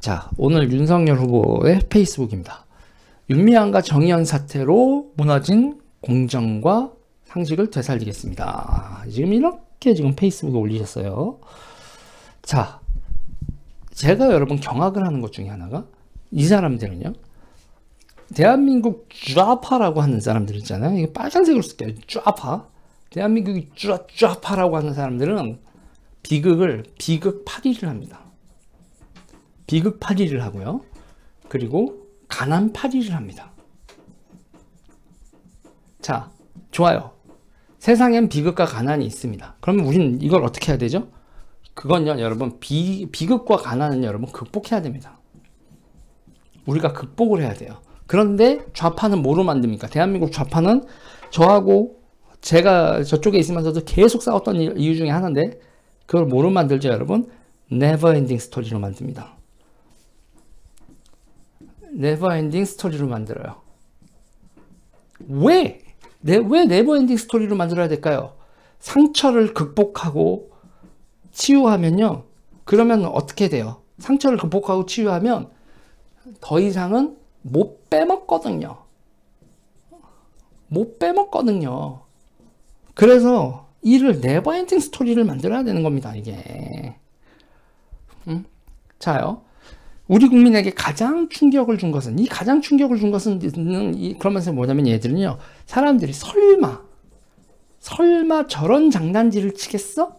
자, 오늘 윤석열 후보의 페이스북입니다. 윤미향과 정의연 사태로 무너진 공정과 상식을 되살리겠습니다. 지금 이렇게 지금 페이스북에 올리셨어요. 자, 제가 여러분 경악을 하는 것 중에 하나가 이 사람들은요, 대한민국 좌파라고 하는 사람들 있잖아요. 이게 빨간색으로 쓸게요. 좌파. 대한민국이 좌파라고 하는 사람들은 비극 8위를 합니다. 비극 8위를 하고요. 그리고 가난 8위를 합니다. 자, 좋아요. 세상엔 비극과 가난이 있습니다. 그러면 우리는 이걸 어떻게 해야 되죠? 그건요, 여러분, 비극과 가난은 여러분 극복해야 됩니다. 우리가 극복을 해야 돼요. 그런데 좌파는 뭐로 만듭니까? 대한민국 좌파는 저하고 제가 저쪽에 있으면서도 계속 싸웠던 이유 중에 하나인데, 그걸 뭐로 만들죠, 여러분? 네버엔딩 스토리로 만듭니다. 네버엔딩 스토리로 만들어요. 왜 네버엔딩 스토리로 만들어야 될까요? 상처를 극복하고 치유하면요, 그러면 어떻게 돼요? 상처를 극복하고 치유하면 더 이상은 못 빼먹거든요. 못 빼먹거든요. 그래서 이를 네버엔딩 스토리를 만들어야 되는 겁니다, 이게. 자요. 우리 국민에게 가장 충격을 준 것은, 이 가장 충격을 준 것은, 그러면서 뭐냐면 얘들은요, 사람들이 설마 저런 장난질을 치겠어?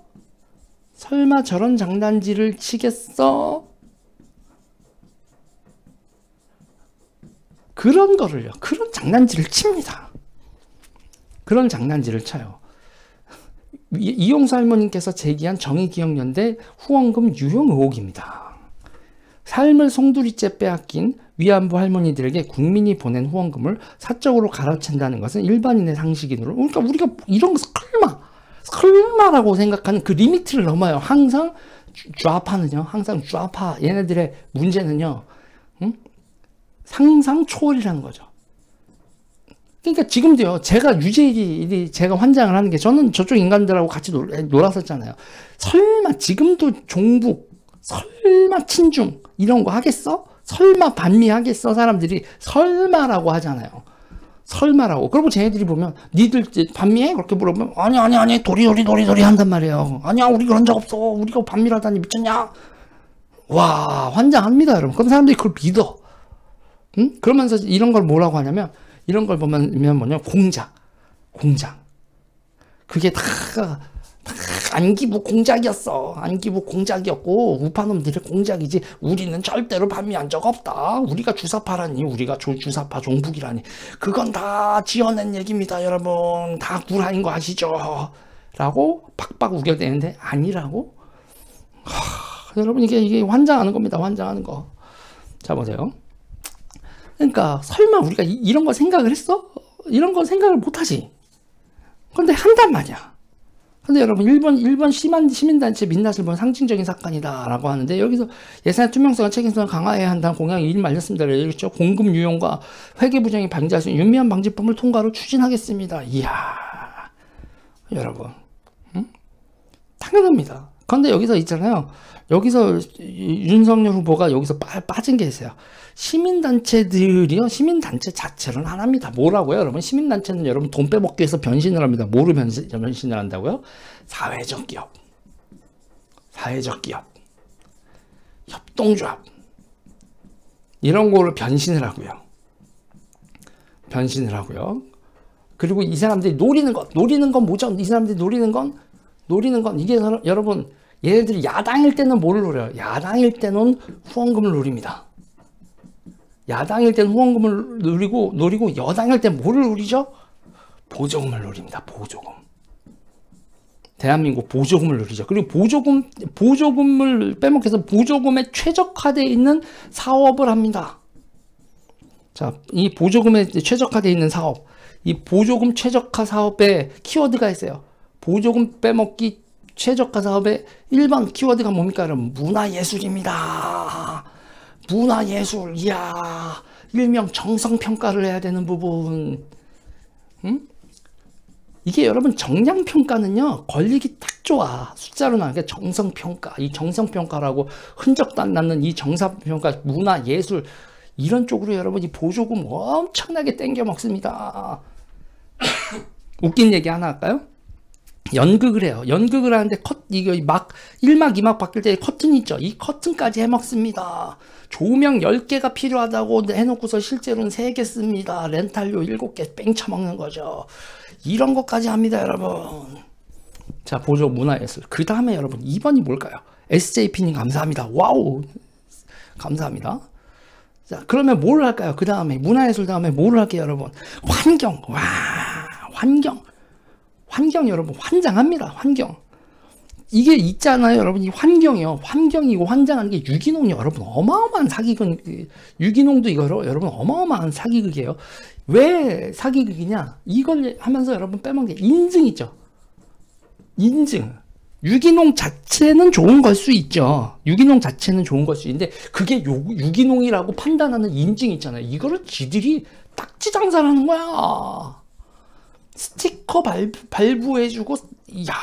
설마 저런 장난질을 치겠어? 그런 거를요, 그런 장난질을 칩니다. 그런 장난질을 쳐요. 이용수 할머님께서 제기한 정의기억연대 후원금 유용 의혹입니다. 삶을 송두리째 빼앗긴 위안부 할머니들에게 국민이 보낸 후원금을 사적으로 갈아챈다는 것은 일반인의 상식인으로, 그러니까 우리가 이런 거 설마라고 생각하는 그 리미트를 넘어요. 항상 좌파는요, 항상 좌파 얘네들의 문제는요, 상상 초월이라는 거죠. 그러니까 지금도요, 제가 제가 환장을 하는 게, 저는 저쪽 인간들하고 같이 놀았었잖아요. 설마 지금도 종북, 설마 친중 이런 거 하겠어? 설마 반미 하겠어? 사람들이 설마라고 하잖아요. 설마라고. 그리고 쟤네들이 보면 니들 반미해? 그렇게 물어보면 아니 도리도리 한단 말이에요. 아니야, 우리 그런 적 없어. 우리가 반미라다니 미쳤냐? 와, 환장합니다, 여러분. 그럼 사람들이 그걸 믿어. 응? 그러면서 이런 걸 뭐라고 하냐면, 이런 걸 보면 뭐냐, 공장. 그게 다 안기부 공작이었어. 안기부 공작이었고 우파놈들의 공작이지, 우리는 절대로 반미한 적 없다. 우리가 주사파라니, 우리가 주사파 종북이라니, 그건 다 지어낸 얘기입니다, 여러분. 다 구라인 거 아시죠? 라고 팍팍 우겨대는데 아니라고? 여러분, 이게 환장하는 겁니다. 환장하는 거. 자, 보세요. 그러니까 설마 우리가 이런 거 생각을 했어? 이런 거 생각을 못하지. 근데 한단 말이야. 근데 여러분, 일본 시민단체 민낯을 본 상징적인 사건이다 라고 하는데, 여기서 예산의 투명성과 책임성을 강화해야 한다는 공약이 이미 말렸습니다. 그렇죠? 공급 유용과 회계 부정이 방지할 수 있는 윤미향 방지법을 통과로 추진하겠습니다. 이야, 여러분, 당연합니다. 그런데 여기서 있잖아요. 여기서 윤석열 후보가 여기서 빠진 게 있어요. 시민단체들이요, 시민단체 자체는 안 합니다. 뭐라고요, 여러분? 시민단체는 여러분 돈 빼먹기 위해서 변신을 합니다. 뭐로 변신을 한다고요? 사회적 기업, 협동조합, 이런 거로 변신을 하고요. 그리고 이 사람들이 노리는 건 뭐죠? 이 사람들이 노리는 건 이게 여러분, 얘네들이 야당일 때는 뭐를 노려요? 야당일 때는 후원금을 노립니다. 야당일 때는 후원금을 노리고 여당일 때 뭐를 노리죠? 보조금을 노립니다. 대한민국 보조금을 노리죠. 그리고 보조금을 빼먹기 위해서 보조금에 최적화되어 있는 사업을 합니다. 자, 이 보조금에 최적화되어 있는 사업, 이 보조금 최적화 사업에 키워드가 있어요. 보조금 빼먹기 최저가 사업의 1번 키워드가 뭡니까? 여러분, 문화예술입니다. 문화예술, 이야, 일명 정성평가를 해야 되는 부분. 이게 여러분 정량평가는요 걸리기 딱 좋아. 숫자로 나오는 게 정성평가. 이 정성평가라고 흔적도 안 남는 이 정성평가, 문화 예술 이런 쪽으로 여러분 이 보조금 엄청나게 땡겨 먹습니다. 웃긴 얘기 하나 할까요? 연극을 해요. 연극을 하는데 이거 막 1막 2막 바뀔 때 커튼 있죠. 이 커튼까지 해먹습니다. 조명 10개가 필요하다고 해놓고서 실제로는 3개 씁니다. 렌탈료 7개 뺑 쳐먹는 거죠. 이런 것까지 합니다, 여러분. 자, 보조 문화예술. 그 다음에 여러분 2번이 뭘까요? SJP님 감사합니다. 와우, 감사합니다. 자, 그러면 뭘 할까요? 그 다음에 문화예술 다음에 뭘 할게요, 여러분? 환경. 와, 환경 여러분 환장합니다. 환경. 이게 있잖아요, 여러분. 이 환경이요. 환경이고 환장하는 게 유기농이 여러분 어마어마한 사기극. 유기농도 이거 여러분 어마어마한 사기극이에요. 왜 사기극이냐? 이걸 하면서 여러분 빼먹는 게 인증 있죠. 인증. 유기농 자체는 좋은 걸 수 있죠. 유기농 자체는 좋은 걸 수 있는데 그게 유기농이라고 판단하는 인증 있잖아요. 이거를 지들이 딱지 장사를 하는 거야. 스티커 발부해주고, 이야,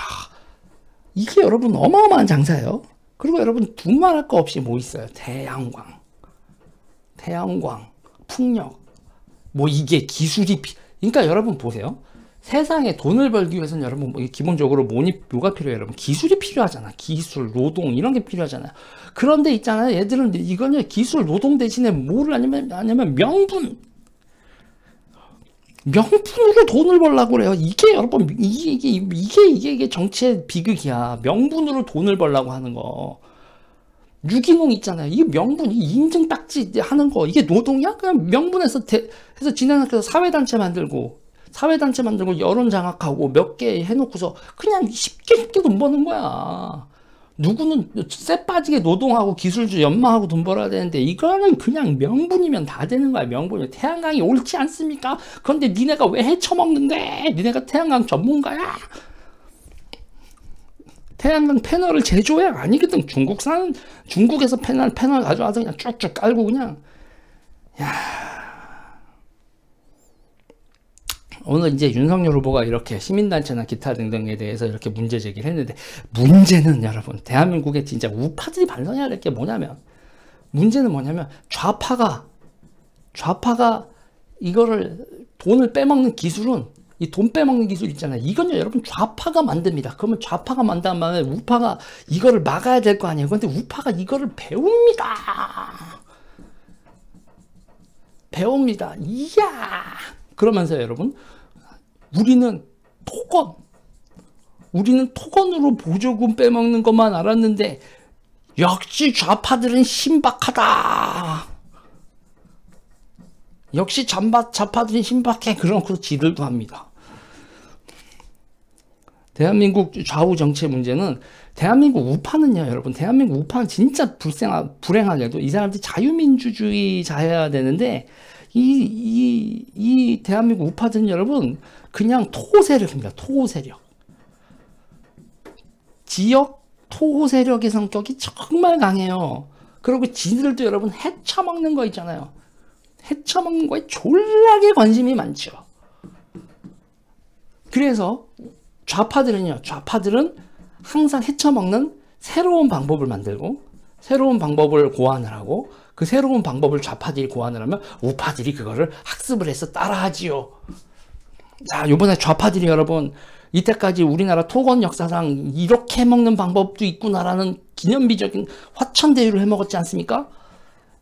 이게 여러분 어마어마한 장사예요. 그리고 여러분 두말할 거 없이 뭐 있어요? 태양광, 풍력, 뭐 이게 기술이, 그러니까 여러분 보세요. 세상에 돈을 벌기 위해서는 여러분 기본적으로 뭐가 필요해요? 여러분 기술이 필요하잖아. 기술, 노동 이런 게 필요하잖아요. 그런데 있잖아요. 얘들은 이거는 기술, 노동 대신에 뭐를 하냐면 명분으로 돈을 벌려고 그래요. 이게 여러분 이게 정치의 비극이야. 명분으로 돈을 벌려고 하는 거. 유기농 있잖아요. 이 명분, 이 인증 딱지 하는 거 이게 노동이야? 그냥 명분에서 해서 진행해서 사회단체 만들고 여론 장악하고 몇 개 해놓고서 그냥 쉽게 돈 버는 거야. 누구는 쎄 빠지게 노동하고 기술주 연마하고 돈 벌어야 되는데 이거는 그냥 명분이면 다 되는 거야. 명분이. 태양광이 옳지 않습니까? 그런데 니네가 왜 헤쳐먹는데? 니네가 태양광 전문가야? 태양광 패널을 제조해? 아니거든. 중국에서 패널 가져와서 그냥 쭉쭉 깔고 그냥. 야. 오늘 이제 윤석열 후보가 이렇게 시민단체나 기타 등등에 대해서 이렇게 문제 제기를 했는데, 문제는 여러분, 대한민국에 진짜 우파들이 반성해야 될 게 문제는 뭐냐면, 좌파가 이거를 돈을 빼먹는 기술은, 이 돈 빼먹는 기술 있잖아요. 이건요, 여러분, 좌파가 만듭니다. 그러면 좌파가 만든 다음에 우파가 이거를 막아야 될 거 아니에요. 그런데 우파가 이거를 배웁니다. 이야! 그러면서 여러분, 우리는 토건으로 보조금 빼먹는 것만 알았는데 역시 좌파들은 신박하다. 역시 좌파들은 신박해. 그러고 지들도 합니다. 대한민국 좌우 정치의 문제는 대한민국 우파는요, 여러분, 대한민국 우파는 진짜 불행하게도 이 사람들이 자유민주주의자여야 되는데 이 대한민국 우파들은 여러분 그냥 토호세력입니다. 토호세력. 지역 토호세력의 성격이 정말 강해요. 그리고 지들도 여러분 헤쳐먹는 거 있잖아요. 헤쳐먹는 거에 졸라게 관심이 많죠. 그래서 좌파들은 항상 헤쳐먹는 새로운 방법을 만들고 새로운 방법을 고안을 하고 그 새로운 방법을 좌파들이 고안을 하면 우파들이 그거를 학습을 해서 따라하지요. 자, 요번에 좌파들이 여러분 이때까지 우리나라 토건 역사상 이렇게 먹는 방법도 있구나라는 기념비적인 화천대유를 해먹었지 않습니까?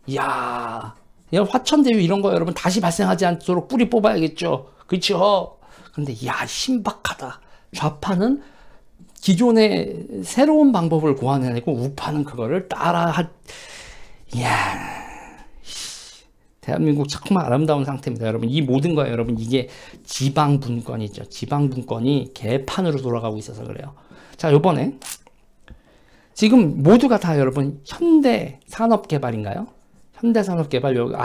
이야, 화천대유 이런 거 여러분 다시 발생하지 않도록 뿌리 뽑아야겠죠. 그렇죠? 근데 이야, 신박하다. 좌파는 기존의 새로운 방법을 고안해내고 우파는 그거를 이야, 대한민국 정말 아름다운 상태입니다. 여러분, 이 모든 거예요. 여러분, 이게 지방분권이죠. 지방분권이 개판으로 돌아가고 있어서 그래요. 자, 요번에 지금 모두가 다 여러분 현대산업개발인가요? 현대산업개발 여기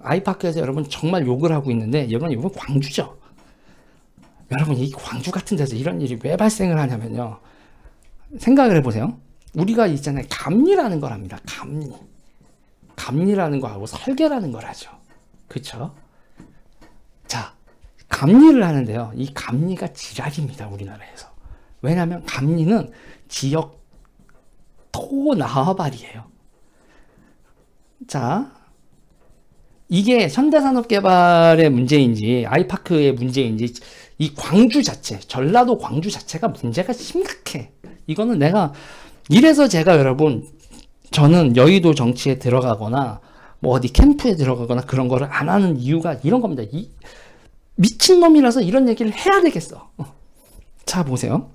아이파크에서 여러분 정말 욕을 하고 있는데 이건 광주죠. 여러분, 이 광주 같은 데서 이런 일이 왜 발생을 하냐면요. 생각을 해보세요. 우리가 있잖아요. 감리라는 걸 합니다. 감리라는 거 하고 설계라는 걸 하죠. 그쵸? 자, 감리를 하는데요. 이 감리가 지랄입니다, 우리나라에서. 왜냐하면 감리는 지역 토 나와바리예요. 자, 이게 현대산업개발의 문제인지 아이파크의 문제인지 이 광주 자체, 전라도 광주 자체가 문제가 심각해. 이거는 내가 이래서 제가 여러분, 저는 여의도 정치에 들어가거나 뭐 어디 캠프에 들어가거나 그런 거를 안 하는 이유가 이런 겁니다. 이 미친놈이라서 이런 얘기를 해야 되겠어. 자, 보세요.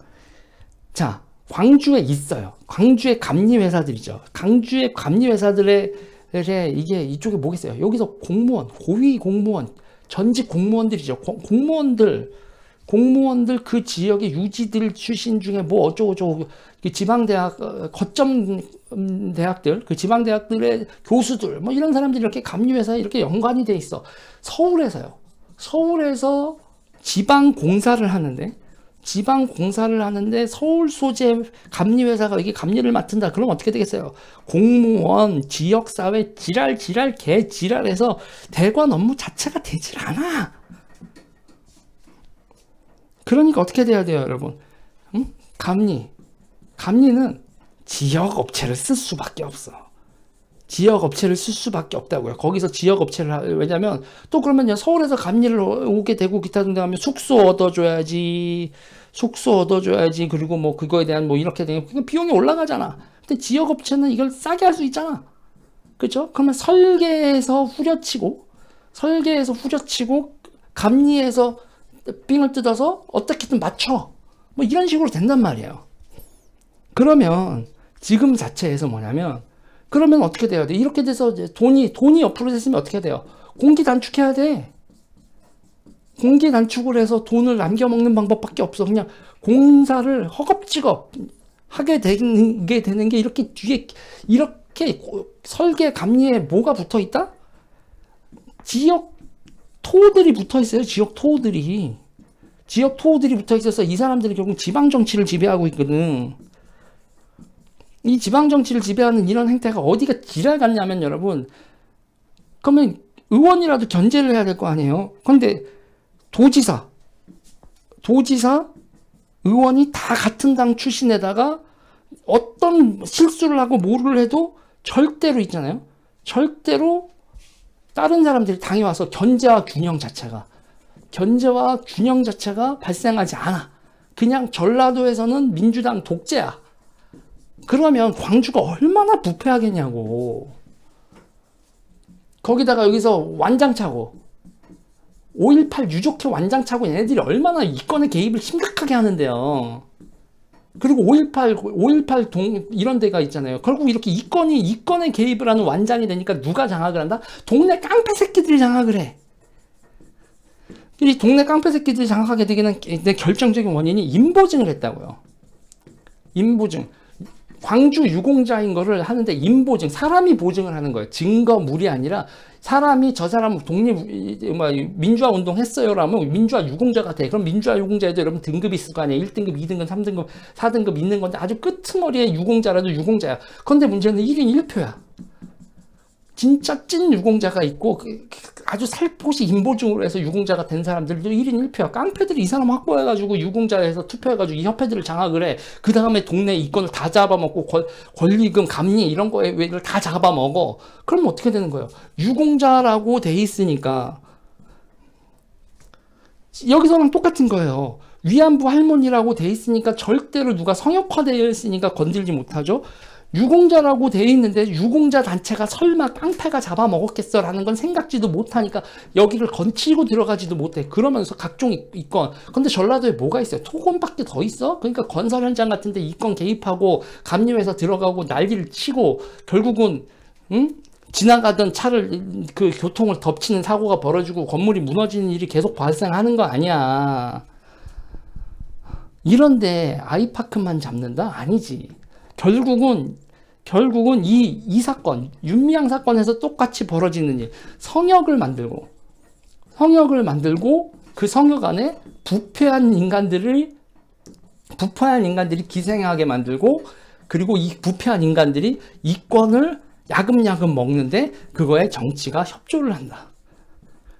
자, 광주에 있어요. 광주의 감리회사들이죠. 광주의 감리회사들의 이게 이쪽에 뭐겠어요? 여기서 공무원, 고위 공무원, 전직 공무원들이죠. 공무원들 그 지역의 유지들 출신 중에 뭐 어쩌고저쩌고 지방대학, 거점 대학들, 그 지방대학들의 교수들, 뭐 이런 사람들이 이렇게 감리회사에 이렇게 연관이 돼 있어. 서울에서요. 서울에서 지방공사를 하는데 서울 소재 감리회사가 여기 감리를 맡은다. 그럼 어떻게 되겠어요? 공무원, 지역사회, 개 지랄해서 대관 업무 자체가 되질 않아. 그러니까 어떻게 돼야 돼요, 여러분? 응? 감리는 지역 업체를 쓸 수밖에 없어. 지역 업체를 쓸 수밖에 없다고요. 거기서 지역 업체를 왜냐면 또 그러면요, 서울에서 감리를 오게 되고 기타 등등 하면 숙소 얻어줘야지. 그리고 뭐 그거에 대한 뭐 이렇게 되면 비용이 올라가잖아. 근데 지역 업체는 이걸 싸게 할 수 있잖아. 그렇죠? 그러면 설계에서 후려치고 감리에서 삥을 뜯어서 어떻게든 맞춰. 뭐 이런 식으로 된단 말이에요. 그러면 지금 자체에서 뭐냐면, 그러면 어떻게 돼야 돼? 이렇게 돼서 이제 돈이 옆으로 됐으면 어떻게 돼요? 공기 단축해야 돼. 공기 단축을 해서 돈을 남겨먹는 방법밖에 없어. 그냥 공사를 허겁지겁 하게 되는 게 이렇게 뒤에 이렇게 설계 감리에 뭐가 붙어 있다? 지역 토들이 붙어 있어요. 지역 토들이 붙어 있어서 이 사람들이 결국 지방 정치를 지배하고 있거든. 이 지방 정치를 지배하는 이런 행태가 어디가 지랄 같냐면 여러분, 그러면 의원이라도 견제를 해야 될 거 아니에요. 그런데 도지사, 의원이 다 같은 당 출신에다가 어떤 실수를 하고 뭐를 해도 절대로 있잖아요. 절대로 다른 사람들이 당에 와서 견제와 균형 자체가 발생하지 않아. 그냥 전라도에서는 민주당 독재야. 그러면 광주가 얼마나 부패하겠냐고. 거기다가 여기서 완장차고 5.18 유족회 완장차고 얘네들이 얼마나 이권의 개입을 심각하게 하는데요. 그리고 5.18 이런 데가 있잖아요. 결국 이렇게 이권의 개입을 하는 완장이 되니까 누가 장악을 한다? 동네 깡패 새끼들이 장악을 해. 이 동네 깡패 새끼들이 장악하게 되기는 결정적인 원인이 인보증을 했다고요. 인보증. 광주 유공자인 거를 하는데 인보증, 사람이 보증을 하는 거예요. 증거물이 아니라 사람이 저 사람 민주화 운동 했어요라면 민주화 유공자가 돼. 그럼 민주화 유공자에도 여러분 등급이 있을 거 아니에요. 1등급, 2등급, 3등급, 4등급 있는 건데 아주 끄트머리에 유공자라도 유공자야. 그런데 문제는 1인 1표야. 진짜 찐 유공자가 있고 아주 살포시 인보증으로 해서 유공자가 된 사람들도 1인 1표야. 깡패들이 이 사람 확보해가지고 유공자에서 투표해가지고 이 협회들을 장악을 해. 그 다음에 동네 이권을 다 잡아먹고 권리금, 감리 이런 거에 왜를 다 잡아먹어. 그럼 어떻게 되는 거예요? 유공자라고 돼 있으니까 여기서랑 똑같은 거예요. 위안부 할머니라고 돼 있으니까 절대로 누가 성역화되어 있으니까 건들지 못하죠. 유공자라고 돼 있는데 유공자 단체가 설마 깡패가 잡아먹었겠어라는 건 생각지도 못하니까 여기를 건치고 들어가지도 못해. 그러면서 각종 이권. 근데 전라도에 뭐가 있어요? 토건밖에 더 있어? 그러니까 건설 현장 같은데 이권 개입하고 감리회사 들어가고 난리를 치고 결국은 지나가던 차를 그 교통을 덮치는 사고가 벌어지고 건물이 무너지는 일이 계속 발생하는 거 아니야. 이런데 아이파크만 잡는다? 아니지. 결국은 이 사건, 윤미향 사건에서 똑같이 벌어지는 일. 성역을 만들고 그 성역 안에 부패한 인간들이 기생하게 만들고, 그리고 이 부패한 인간들이 이권을 야금야금 먹는데 그거에 정치가 협조를 한다.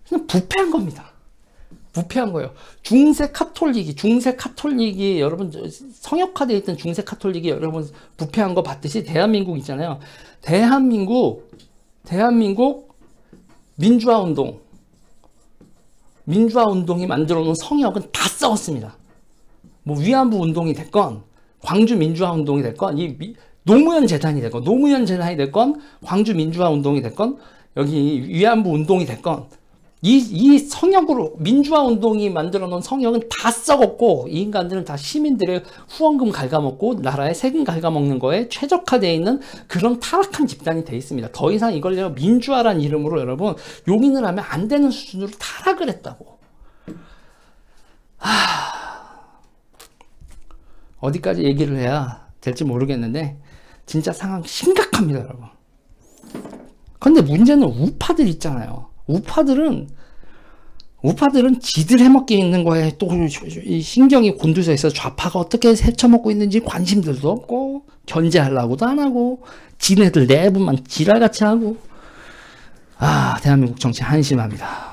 그냥 부패한 겁니다. 부패한 거예요. 중세 카톨릭이 여러분 성역화되어 있던 중세 카톨릭이 여러분 부패한 거 봤듯이 대한민국 있잖아요. 대한민국 민주화 운동이 만들어 놓은 성역은 다 썩었습니다. 뭐 위안부 운동이 됐건 광주 민주화 운동이 됐건 노무현 재단이 됐건 광주 민주화 운동이 됐건 여기 위안부 운동이 됐건 이 성역으로 민주화 운동이 만들어 놓은 성역은 다 썩었고 이 인간들은 다 시민들의 후원금 갉아먹고 나라의 세금 갉아먹는 거에 최적화되어 있는 그런 타락한 집단이 되어 있습니다. 더 이상 이걸 내가 민주화란 이름으로 여러분 용인을 하면 안 되는 수준으로 타락을 했다고. 어디까지 얘기를 해야 될지 모르겠는데 진짜 상황 심각합니다, 여러분. 근데 문제는 우파들 있잖아요. 우파들은 지들 해먹게 있는 거에 또 신경이 곤두서 있어. 좌파가 어떻게 헤쳐먹고 있는지 관심들도 없고 견제하려고도 안 하고 지네들 내부만 지랄같이 하고. 대한민국 정치 한심합니다.